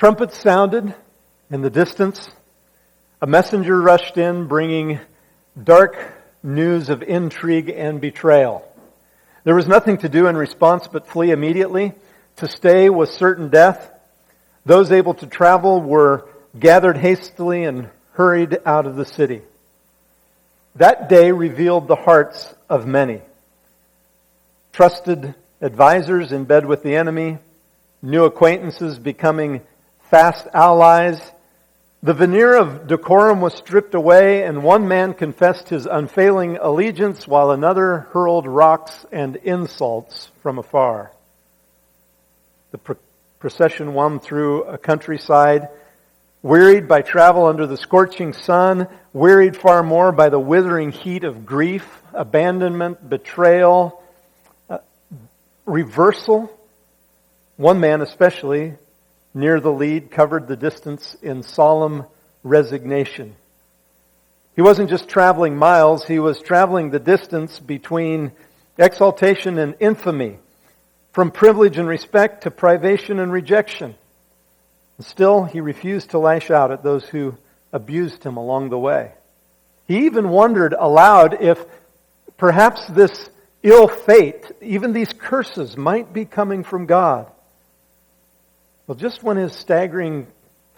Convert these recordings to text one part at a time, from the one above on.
Trumpets sounded in the distance. A messenger rushed in, bringing dark news of intrigue and betrayal. There was nothing to do in response but flee immediately. To stay was certain death. Those able to travel were gathered hastily and hurried out of the city. That day revealed the hearts of many. Trusted advisors in bed with the enemy, new acquaintances becoming fast allies. The veneer of decorum was stripped away, and one man confessed his unfailing allegiance while another hurled rocks and insults from afar. The procession wound through a countryside, wearied by travel under the scorching sun, wearied far more by the withering heat of grief, abandonment, betrayal, reversal. One man especially, near the lead, covered the distance in solemn resignation. He wasn't just traveling miles, he was traveling the distance between exaltation and infamy, from privilege and respect to privation and rejection. And still, he refused to lash out at those who abused him along the way. He even wondered aloud if perhaps this ill fate, even these curses, might be coming from God. Well, just when his staggering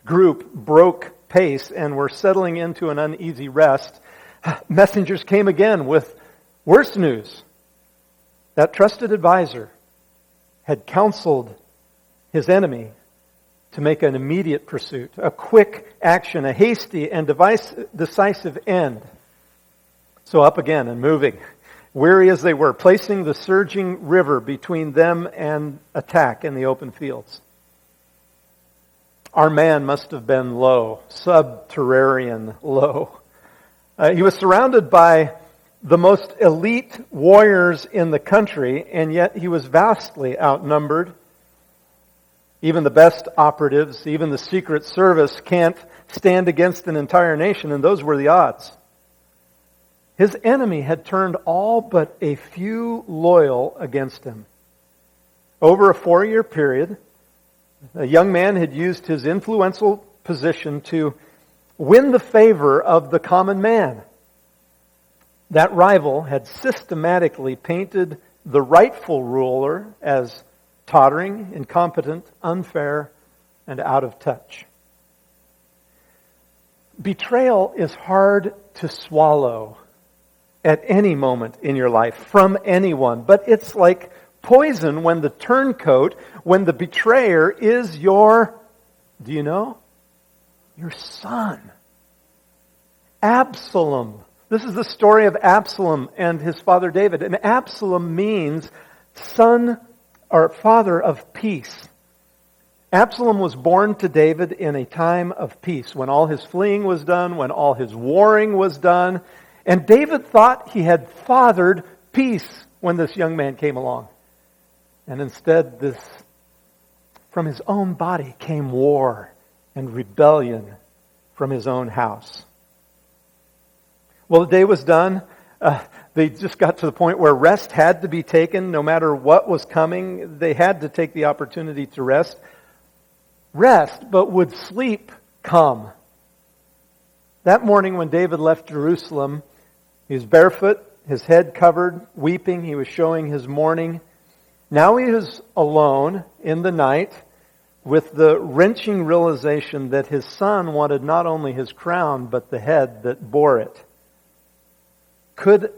group broke pace and were settling into an uneasy rest, messengers came again with worse news. That trusted advisor had counseled his enemy to make an immediate pursuit, a quick action, a hasty and decisive end. So up again and moving, weary as they were, placing the surging river between them and attack in the open fields. Our man must have been low, subterranean low. He was surrounded by the most elite warriors in the country, and yet he was vastly outnumbered. Even the best operatives, even the Secret Service can't stand against an entire nation, and those were the odds. His enemy had turned all but a few loyal against him. Over a 4-year period, a young man had used his influential position to win the favor of the common man. That rival had systematically painted the rightful ruler as tottering, incompetent, unfair, and out of touch. Betrayal is hard to swallow at any moment in your life from anyone, but it's like poison when the turncoat, when the betrayer is your, do you know? Your son. Absalom. This is the story of Absalom and his father David. And Absalom means son or father of peace. Absalom was born to David in a time of peace, when all his fleeing was done, when all his warring was done. And David thought he had fathered peace when this young man came along. And instead, from his own body came war and rebellion from his own house. Well, the day was done. They just got to the point where rest had to be taken no matter what was coming. They had to take the opportunity to rest. Rest, but would sleep come? That morning when David left Jerusalem, he was barefoot, his head covered, weeping. He was showing his mourning. Now he was alone in the night with the wrenching realization that his son wanted not only his crown, but the head that bore it. Could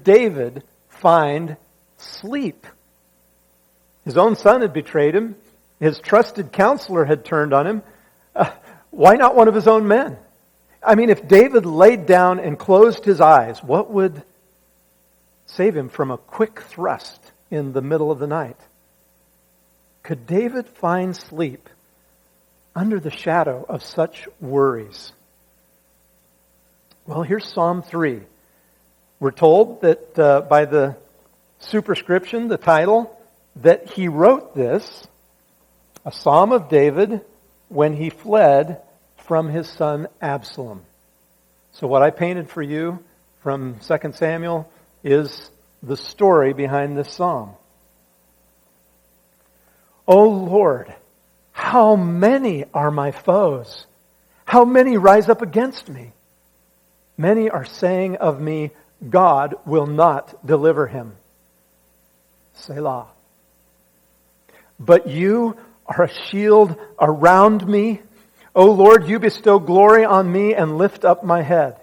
David find sleep? His own son had betrayed him. His trusted counselor had turned on him. Why not one of his own men? I mean, if David laid down and closed his eyes, what would save him from a quick thrust in the middle of the night? Could David find sleep under the shadow of such worries? Well, here's Psalm 3. We're told that by the superscription, the title, that he wrote this, a Psalm of David, when he fled from his son Absalom. So what I painted for you from 2 Samuel is the story behind this psalm. O Lord, how many are my foes? How many rise up against me? Many are saying of me, God will not deliver him. Selah. But you are a shield around me. O Lord, you bestow glory on me and lift up my head.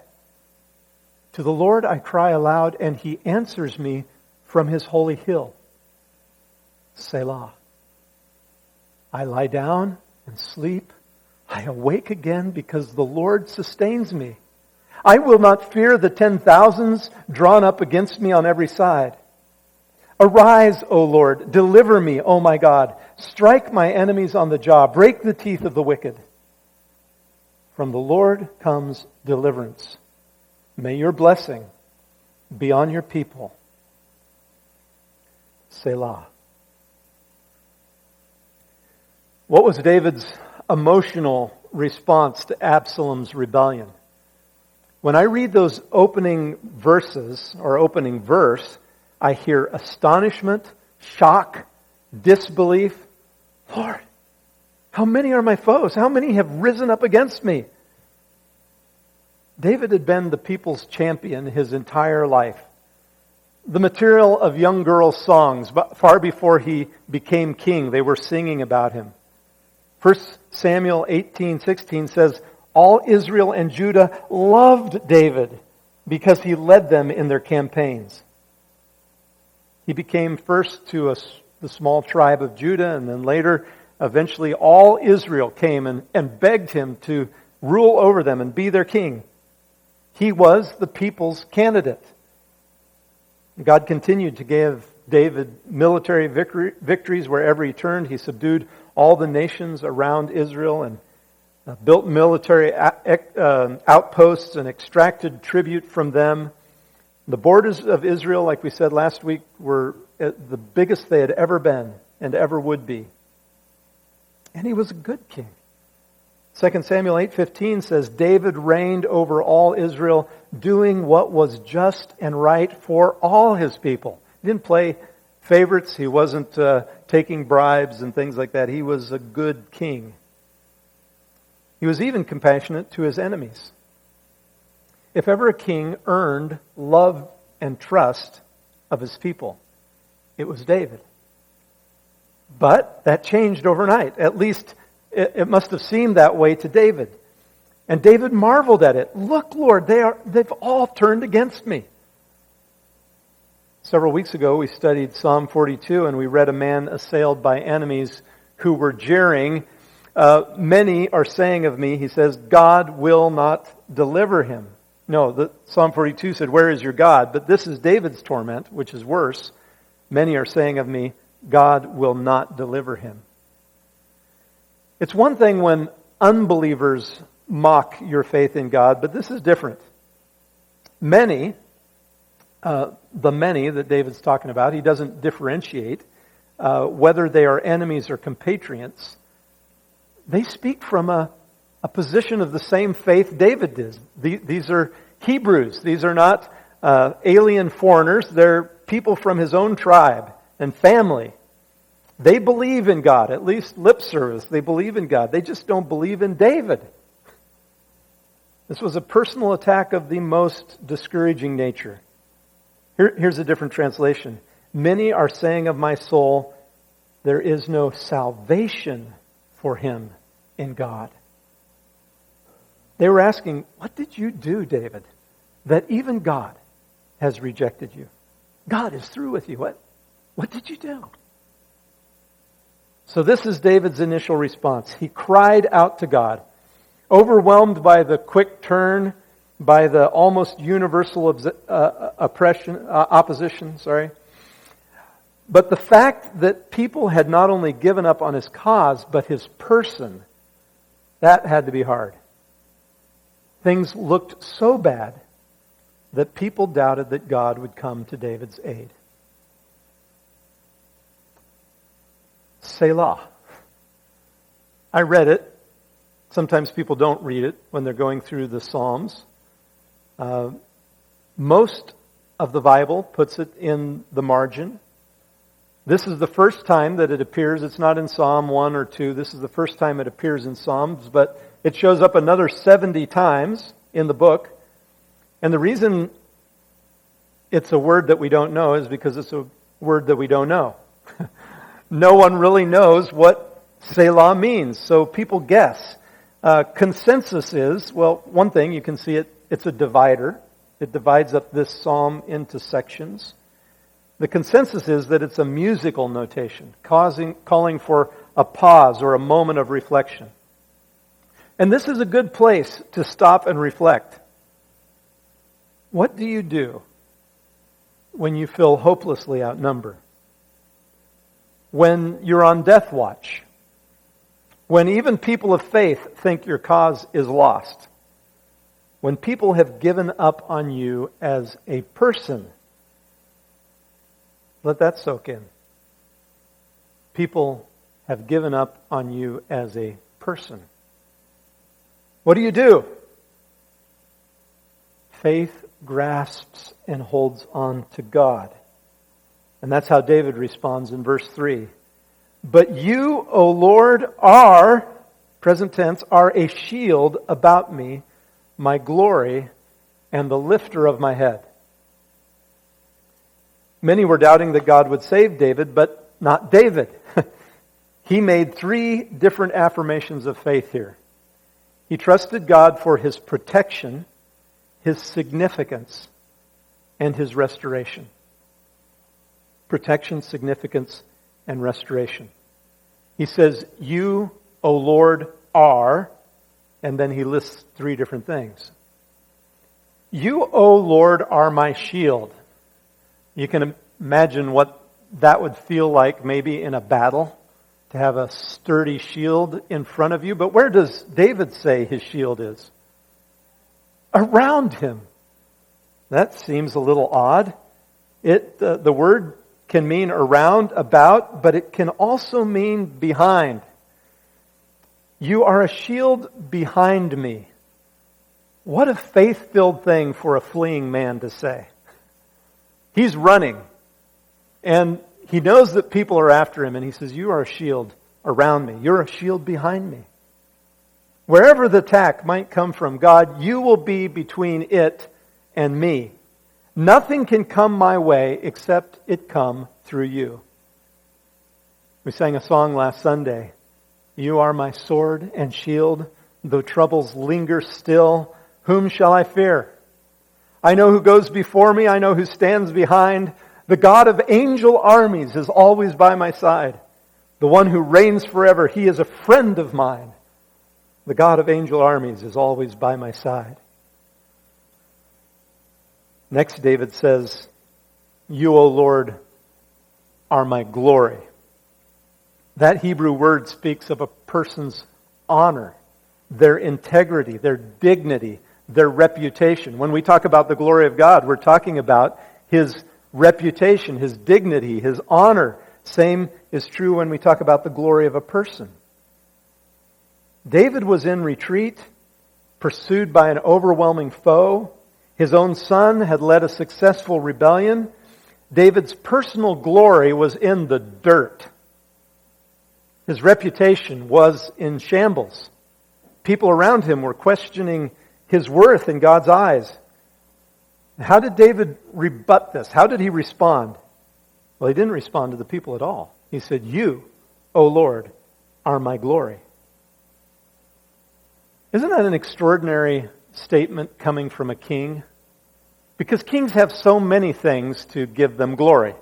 To the Lord I cry aloud, and he answers me from his holy hill. Selah. I lie down and sleep. I awake again because the Lord sustains me. I will not fear the 10,000s drawn up against me on every side. Arise, O Lord, deliver me, O my God. Strike my enemies on the jaw. Break the teeth of the wicked. From the Lord comes deliverance. May your blessing be on your people. Selah. What was David's emotional response to Absalom's rebellion? When I read those opening verses, or opening verse, I hear astonishment, shock, disbelief. Lord, how many are my foes? How many have risen up against me? David had been the people's champion his entire life. The material of young girls' songs, but far before he became king, they were singing about him. 1 Samuel 18:16 says, all Israel and Judah loved David because he led them in their campaigns. He became first to the small tribe of Judah, and then later, eventually, all Israel came and begged him to rule over them and be their king. He was the people's candidate. God continued to give David military victories wherever he turned. He subdued all the nations around Israel and built military outposts and extracted tribute from them. The borders of Israel, like we said last week, were the biggest they had ever been and ever would be. And he was a good king. 2 Samuel 8:15 says, David reigned over all Israel, doing what was just and right for all his people. He didn't play favorites. He wasn't taking bribes and things like that. He was a good king. He was even compassionate to his enemies. If ever a king earned love and trust of his people, it was David. But that changed overnight. At least it must have seemed that way to David. And David marveled at it. Look, Lord, they've all turned against me. Several weeks ago, we studied Psalm 42, and we read a man assailed by enemies who were jeering. Many are saying of me, he says, God will not deliver him. No, Psalm 42 said, where is your God? But this is David's torment, which is worse. Many are saying of me, God will not deliver him. It's one thing when unbelievers mock your faith in God, but this is different. Many, the many that David's talking about, he doesn't differentiate whether they are enemies or compatriots. They speak from a position of the same faith David did. These are Hebrews. These are not alien foreigners. They're people from his own tribe and family. They believe in God, at least lip service. They believe in God. They just don't believe in David. This was a personal attack of the most discouraging nature. Here's a different translation. Many are saying of my soul, there is no salvation for him in God. They were asking, what did you do, David, that even God has rejected you? God is through with you. What did you do? So this is David's initial response. He cried out to God, overwhelmed by the quick turn, by the almost universal opposition. But the fact that people had not only given up on his cause, but his person, that had to be hard. Things looked so bad that people doubted that God would come to David's aid. Selah. I read it. Sometimes people don't read it when they're going through the Psalms. Most of the Bible puts it in the margin. This is the first time that it appears. It's not in Psalm 1 or 2. This is the first time it appears in Psalms, but it shows up another 70 times in the book. And the reason it's a word that we don't know is because it's a word that we don't know. No one really knows what Selah means, so people guess. Consensus is, well, one thing, you can see it's a divider. It divides up this psalm into sections. The consensus is that it's a musical notation, calling for a pause or a moment of reflection. And this is a good place to stop and reflect. What do you do when you feel hopelessly outnumbered? When you're on death watch? When even people of faith think your cause is lost? When people have given up on you as a person? Let that soak in. People have given up on you as a person. What do? Faith grasps and holds on to God. And that's how David responds in verse 3. But you, O Lord, are, present tense, are a shield about me, my glory, and the lifter of my head. Many were doubting that God would save David, but not David. He made 3 different affirmations of faith here. He trusted God for his protection, his significance, and his restoration. Protection, significance, and restoration. He says, you, O Lord, are, and then he lists 3 different things. You, O Lord, are my shield. You can imagine what that would feel like maybe in a battle, to have a sturdy shield in front of you. But where does David say his shield is? Around him. That seems a little odd. The word can mean around, about, but it can also mean behind. You are a shield behind me. What a faith-filled thing for a fleeing man to say. He's running, and he knows that people are after him, and he says, you are a shield around me. You're a shield behind me. Wherever the attack might come from, God, you will be between it and me. Nothing can come my way except it come through you. We sang a song last Sunday. You are my sword and shield, though troubles linger still. Whom shall I fear? I know who goes before me. I know who stands behind. The God of angel armies is always by my side. The one who reigns forever, he is a friend of mine. The God of angel armies is always by my side. Next, David says, you, O Lord, are my glory. That Hebrew word speaks of a person's honor, their integrity, their dignity, their reputation. When we talk about the glory of God, we're talking about his reputation, his dignity, his honor. Same is true when we talk about the glory of a person. David was in retreat, pursued by an overwhelming foe. His own son had led a successful rebellion. David's personal glory was in the dirt. His reputation was in shambles. People around him were questioning his worth in God's eyes. How did David rebut this? How did he respond? Well, he didn't respond to the people at all. He said, you, O Lord, are my glory. Isn't that an extraordinary statement coming from a king? Because kings have so many things to give them glory.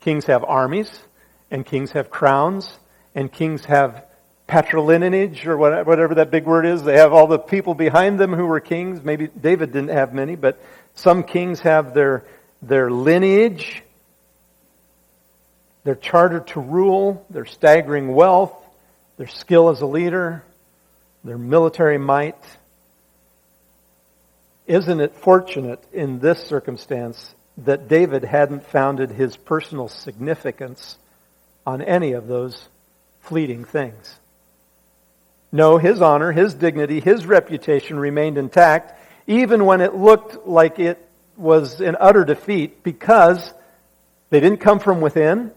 Kings have armies, and kings have crowns, and kings have patrilineage, or whatever that big word is. They have all the people behind them who were kings. Maybe David didn't have many, but some kings have their lineage, their charter to rule, their staggering wealth, their skill as a leader, their military might. Isn't it fortunate in this circumstance that David hadn't founded his personal significance on any of those fleeting things? No, his honor, his dignity, his reputation remained intact, even when it looked like it was in utter defeat, because they didn't come from within,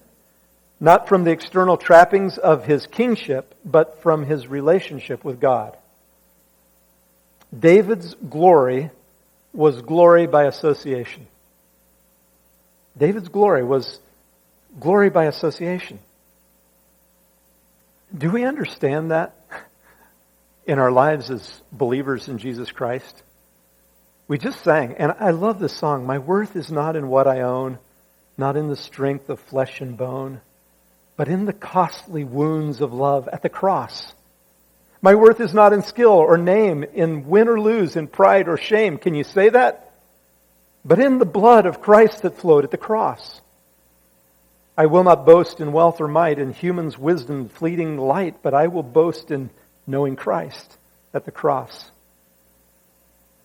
not from the external trappings of his kingship, but from his relationship with God. David's glory was glory by association. David's glory was glory by association. Do we understand that in our lives as believers in Jesus Christ? We just sang, and I love this song, "My worth is not in what I own, not in the strength of flesh and bone, but in the costly wounds of love at the cross. My worth is not in skill or name, in win or lose, in pride or shame." Can you say that? But in the blood of Christ that flowed at the cross. "I will not boast in wealth or might, in human's wisdom fleeting light, but I will boast in knowing Christ at the cross."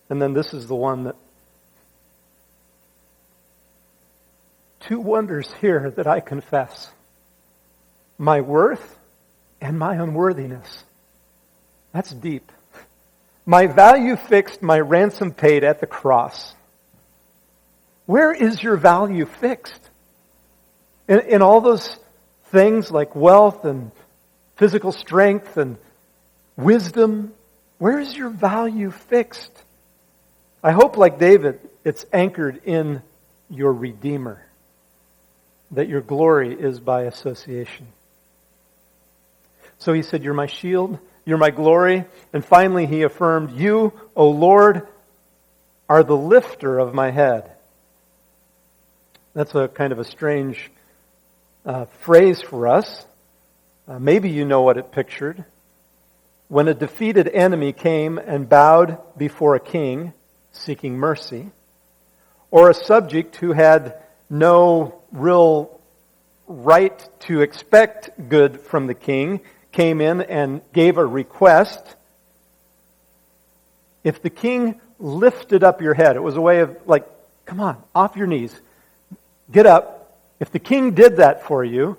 And then this is the one that, two wonders here that I confess: my worth and my unworthiness. That's deep. My value fixed, my ransom paid at the cross. Where is your value fixed? In all those things like wealth and physical strength and wisdom, where is your value fixed? I hope, like David, it's anchored in your Redeemer, that your glory is by association. So he said, "You're my shield, you're my glory." And finally he affirmed, "You, O Lord, are the lifter of my head." That's a kind of a strange phrase for us. Maybe you know what it pictured. When a defeated enemy came and bowed before a king seeking mercy, or a subject who had no real right to expect good from the king came in and gave a request, if the king lifted up your head, it was a way of like, come on, off your knees, get up. If the king did that for you,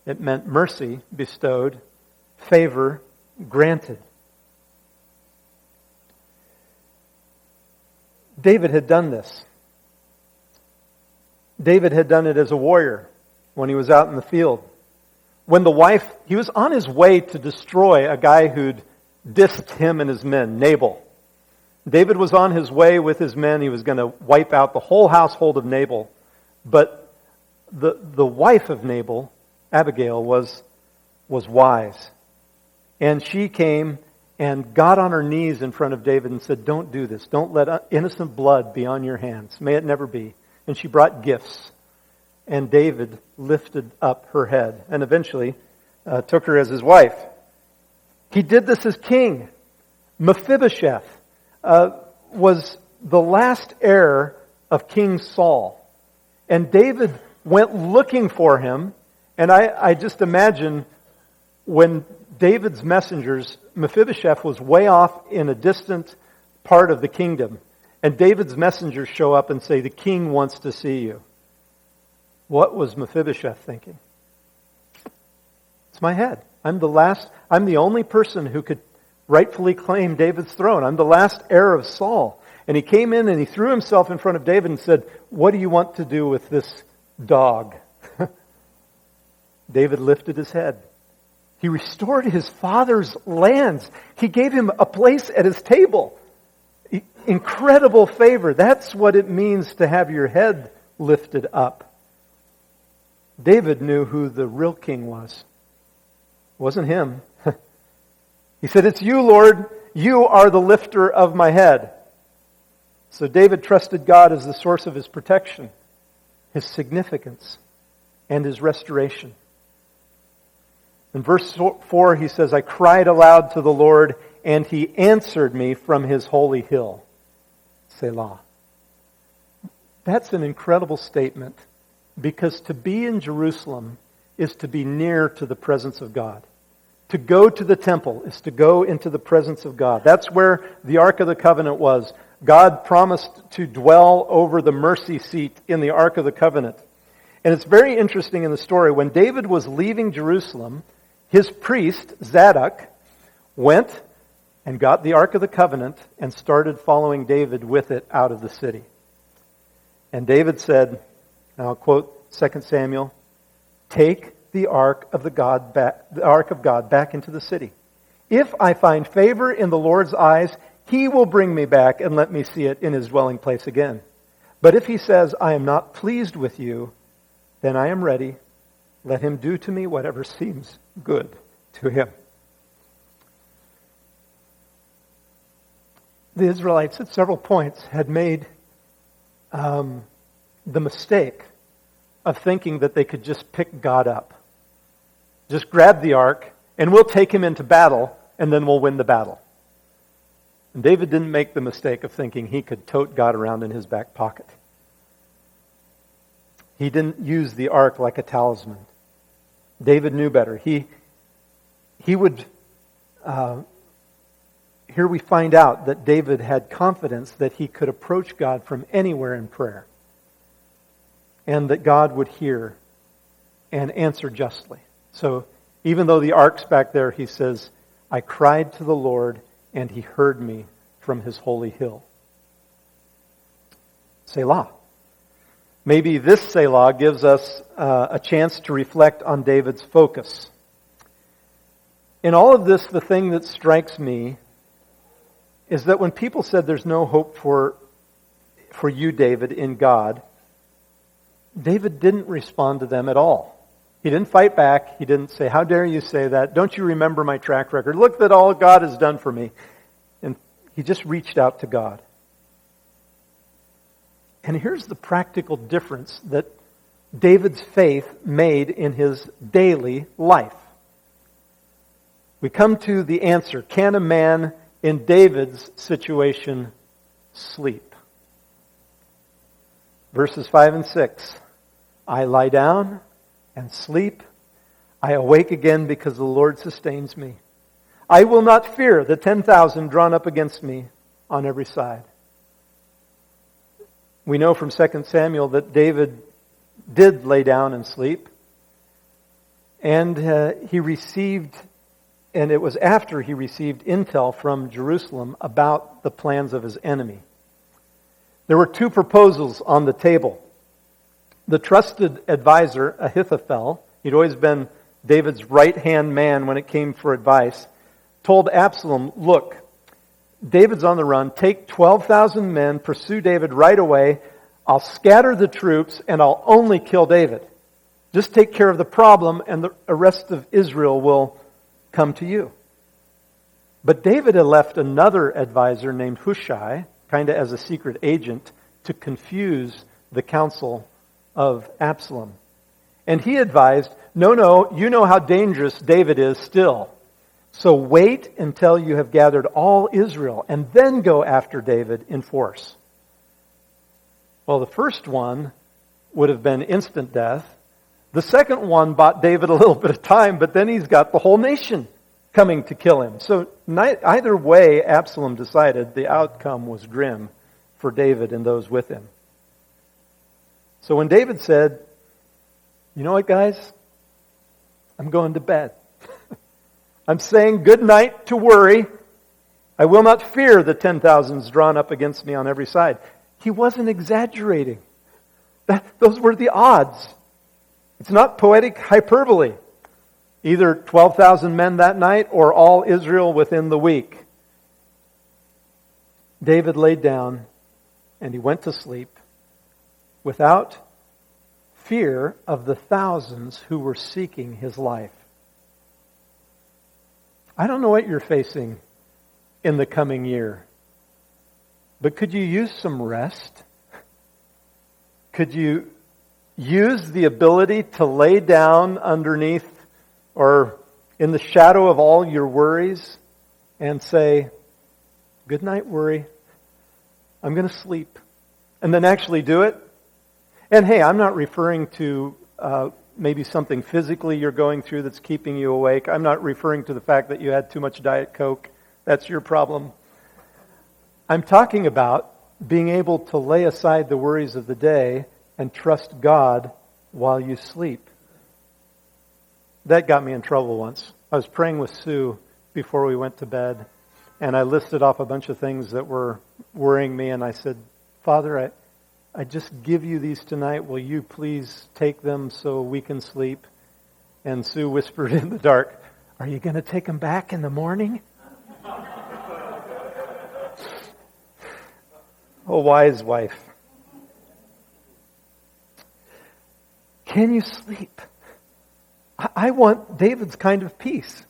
it meant mercy bestowed, favor granted. David had done this. David had done it as a warrior when he was out in the field. When the wife, he was on his way to destroy a guy who'd dissed him and his men, Nabal. David was on his way with his men. He was going to wipe out the whole household of Nabal. But the wife of Nabal, Abigail, was wise. And she came and got on her knees in front of David and said, "Don't do this. Don't let innocent blood be on your hands. May it never be." And she brought gifts. And David lifted up her head and eventually took her as his wife. He did this as king. Mephibosheth was the last heir of King Saul. And David went looking for him. And I just imagine when David's messengers, Mephibosheth was way off in a distant part of the kingdom. And David's messengers show up and say, "The king wants to see you." What was Mephibosheth thinking? It's my head. I'm the only person who could rightfully claim David's throne. I'm the last heir of Saul. And he came in and he threw himself in front of David and said, "What do you want to do with this dog?" David lifted his head. He restored his father's lands. He gave him a place at his table. Incredible favor. That's what it means to have your head lifted up. David knew who the real king was. It wasn't him. He said, "It's you, Lord. You are the lifter of my head." So David trusted God as the source of his protection, his significance, and his restoration. In verse 4, he says, "I cried aloud to the Lord, and he answered me from his holy hill." Selah. That's an incredible statement, because to be in Jerusalem is to be near to the presence of God. To go to the temple is to go into the presence of God. That's where the Ark of the Covenant was. God promised to dwell over the mercy seat in the Ark of the Covenant. And it's very interesting in the story. When David was leaving Jerusalem, his priest, Zadok, went and got the Ark of the Covenant and started following David with it out of the city. And David said, and I'll quote 2 Samuel, take the ark of God back into the city. If I find favor in the Lord's eyes, He will bring me back and let me see it in His dwelling place again. But if He says, I am not pleased with you, then I am ready. Let Him do to me whatever seems good to Him. The Israelites at several points had made the mistake of thinking that they could just pick God up. Just grab the ark and we'll take Him into battle and then we'll win the battle. And David didn't make the mistake of thinking he could tote God around in his back pocket. He didn't use the ark like a talisman. David knew better. He would... Here we find out that David had confidence that he could approach God from anywhere in prayer, and that God would hear and answer justly. So even though the ark's back there, he says, I cried to the Lord, and He heard me from His holy hill. Selah. Maybe this Selah gives us a chance to reflect on David's focus. In all of this, the thing that strikes me is that when people said there's no hope for you, David, in God, David didn't respond to them at all. He didn't fight back. He didn't say, how dare you say that? Don't you remember my track record? Look at all God has done for me. And he just reached out to God. And here's the practical difference that David's faith made in his daily life. We come to the answer. Can a man in David's situation sleep? Verses 5 and 6. I lie down and sleep. I awake again because the Lord sustains me. I will not fear the 10,000 drawn up against me on every side. We know from 2 Samuel that David did lay down and sleep. And he received, and it was after he received intel from Jerusalem about the plans of his enemy. There were two proposals on the table. The trusted advisor, Ahithophel, he'd always been David's right-hand man when it came for advice, told Absalom, look, David's on the run. Take 12,000 men, pursue David right away. I'll scatter the troops and I'll only kill David. Just take care of the problem and the rest of Israel will come to you. But David had left another advisor named Hushai, kind of as a secret agent, to confuse the counsel of Absalom. And he advised, no, you know how dangerous David is still. So wait until you have gathered all Israel and then go after David in force. Well, the first one would have been instant death. The second one bought David a little bit of time, but then he's got the whole nation coming to kill him. So either way, Absalom decided the outcome was grim for David and those with him. So when David said, you know what, guys? I'm going to bed. I'm saying good night to worry. I will not fear the 10,000s drawn up against me on every side. He wasn't exaggerating. Those were the odds. It's not poetic hyperbole. Either 12,000 men that night or all Israel within the week. David laid down and he went to sleep without fear of the thousands who were seeking his life. I don't know what you're facing in the coming year, but could you use some rest? Could you use the ability to lay down underneath or in the shadow of all your worries and say, good night, worry. I'm going to sleep. And then actually do it? And hey, I'm not referring to maybe something physically you're going through that's keeping you awake. I'm not referring to the fact that you had too much Diet Coke. That's your problem. I'm talking about being able to lay aside the worries of the day and trust God while you sleep. That got me in trouble once. I was praying with Sue before we went to bed, and I listed off a bunch of things that were worrying me, and I said, Father, I just give you these tonight. Will you please take them so we can sleep? And Sue whispered in the dark, "Are you going to take him back in the morning?" Oh, wise wife. Can you sleep? I want David's kind of peace.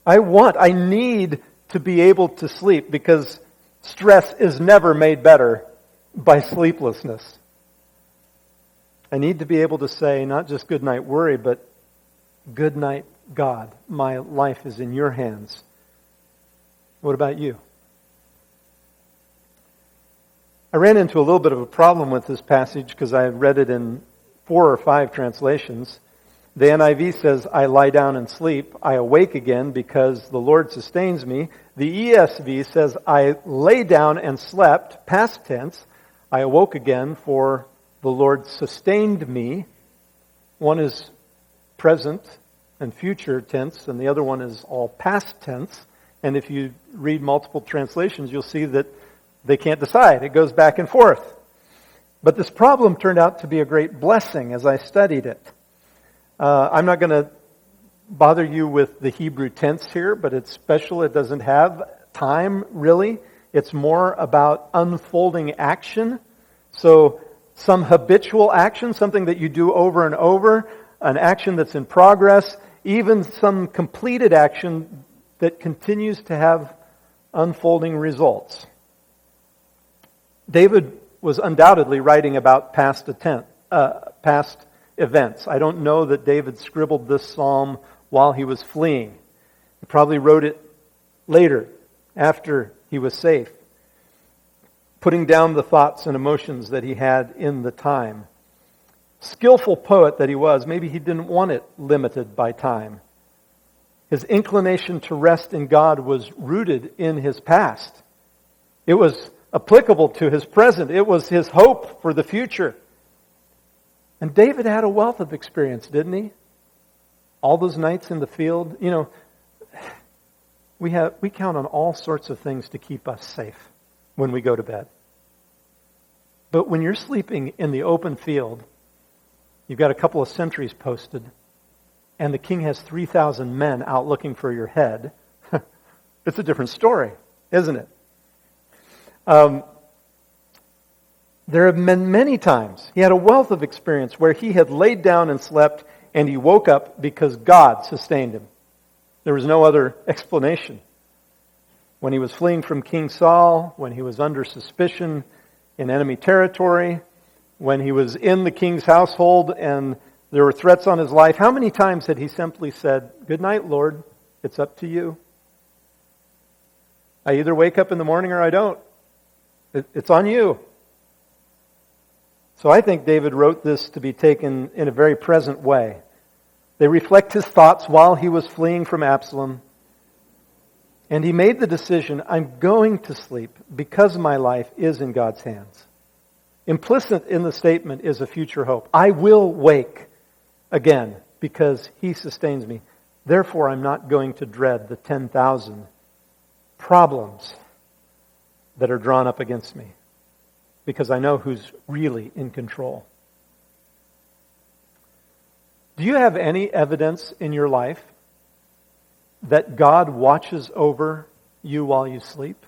I need to be able to sleep because stress is never made better by sleeplessness. I need to be able to say not just good night worry, but good night God. My life is in your hands. What about you? I ran into a little bit of a problem with this passage because I had read it in 4 or 5 translations. The NIV says, "I lie down and sleep. I awake again because the Lord sustains me." The ESV says, "I lay down and slept," past tense. "I awoke again for the Lord sustained me." One is present and future tense, and the other one is all past tense. And if you read multiple translations, you'll see that they can't decide. It goes back and forth. But this problem turned out to be a great blessing as I studied it. I'm not going to bother you with the Hebrew tense here, but it's special. It doesn't have time, really. It's more about unfolding action. So some habitual action, something that you do over and over, an action that's in progress, even some completed action that continues to have unfolding results. David was undoubtedly writing about past events. I don't know that David scribbled this psalm while he was fleeing. He probably wrote it later, after he was safe, putting down the thoughts and emotions that he had in the time. Skillful poet that he was, maybe he didn't want it limited by time. His inclination to rest in God was rooted in his past. It was applicable to his present. It was his hope for the future. And David had a wealth of experience, didn't he? All those nights in the field. You know, we count on all sorts of things to keep us safe when we go to bed. But when you're sleeping in the open field, you've got a couple of sentries posted, and the king has 3,000 men out looking for your head. It's a different story, isn't it? There have been many times, he had a wealth of experience where he had laid down and slept and he woke up because God sustained him. There was no other explanation. When he was fleeing from King Saul, when he was under suspicion in enemy territory, when he was in the king's household and there were threats on his life, how many times had he simply said, "Good night, Lord, it's up to you. I either wake up in the morning or I don't. It's on you." So I think David wrote this to be taken in a very present way. They reflect his thoughts while he was fleeing from Absalom. And he made the decision, I'm going to sleep because my life is in God's hands. Implicit in the statement is a future hope. I will wake again because he sustains me. Therefore, I'm not going to dread the 10,000 problems that are drawn up against me, because I know who's really in control. Do you have any evidence in your life that God watches over you while you sleep?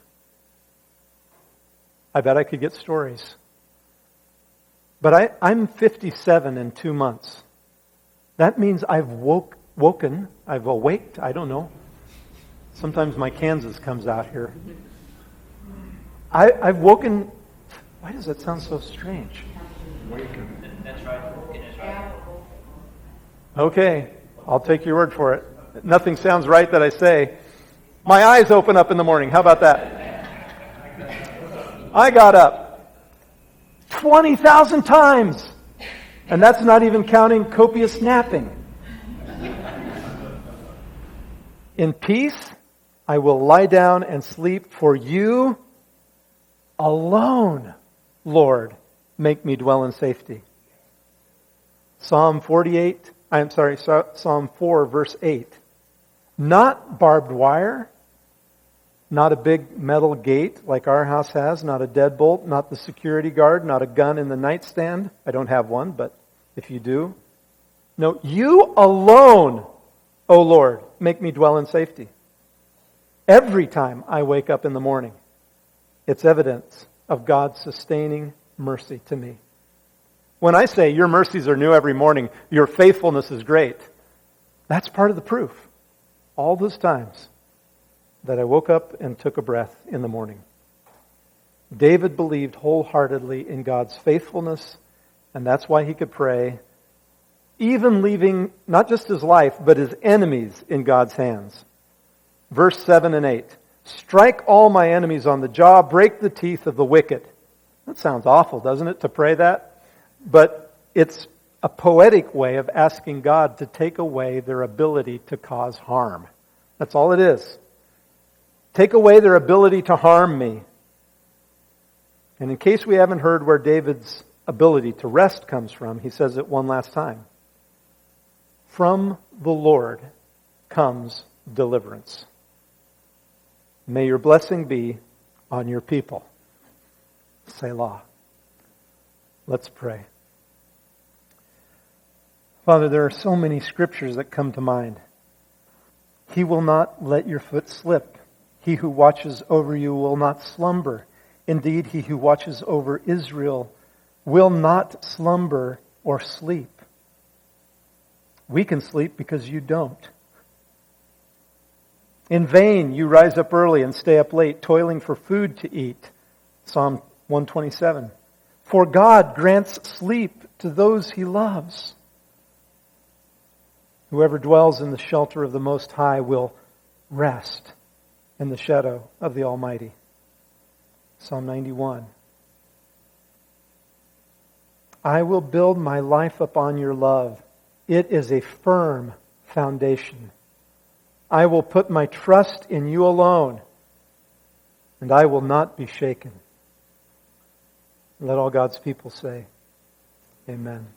I bet I could get stories. But I'm 57 in 2 months. That means I've woken, I've awaked, I don't know. Sometimes my Kansas comes out here. I've woken. Why does that sound so strange? That's right. Woken is right. Okay, I'll take your word for it. Nothing sounds right that I say. My eyes open up in the morning. How about that? I got up 20,000 times. And that's not even counting copious napping. In peace, I will lie down and sleep, for you alone, Lord, make me dwell in safety. Psalm 4, verse 8. Not barbed wire, not a big metal gate like our house has, not a deadbolt, not the security guard, not a gun in the nightstand. I don't have one, but if you do. No, you alone, O Lord, make me dwell in safety. Every time I wake up in the morning, it's evidence of God's sustaining mercy to me. When I say your mercies are new every morning, your faithfulness is great, that's part of the proof. All those times that I woke up and took a breath in the morning. David believed wholeheartedly in God's faithfulness, and that's why he could pray, even leaving not just his life, but his enemies in God's hands. Verse 7 and 8. Strike all my enemies on the jaw, break the teeth of the wicked. That sounds awful, doesn't it, to pray that? But it's a poetic way of asking God to take away their ability to cause harm. That's all it is. Take away their ability to harm me. And in case we haven't heard where David's ability to rest comes from, he says it one last time. From the Lord comes deliverance. May your blessing be on your people. Selah. Let's pray. Father, there are so many scriptures that come to mind. He will not let your foot slip. He who watches over you will not slumber. Indeed, he who watches over Israel will not slumber or sleep. We can sleep because you don't. In vain you rise up early and stay up late, toiling for food to eat. Psalm 127. For God grants sleep to those he loves. Whoever dwells in the shelter of the Most High will rest in the shadow of the Almighty. Psalm 91. I will build my life upon your love. It is a firm foundation. I will put my trust in you alone, and I will not be shaken. Let all God's people say, Amen.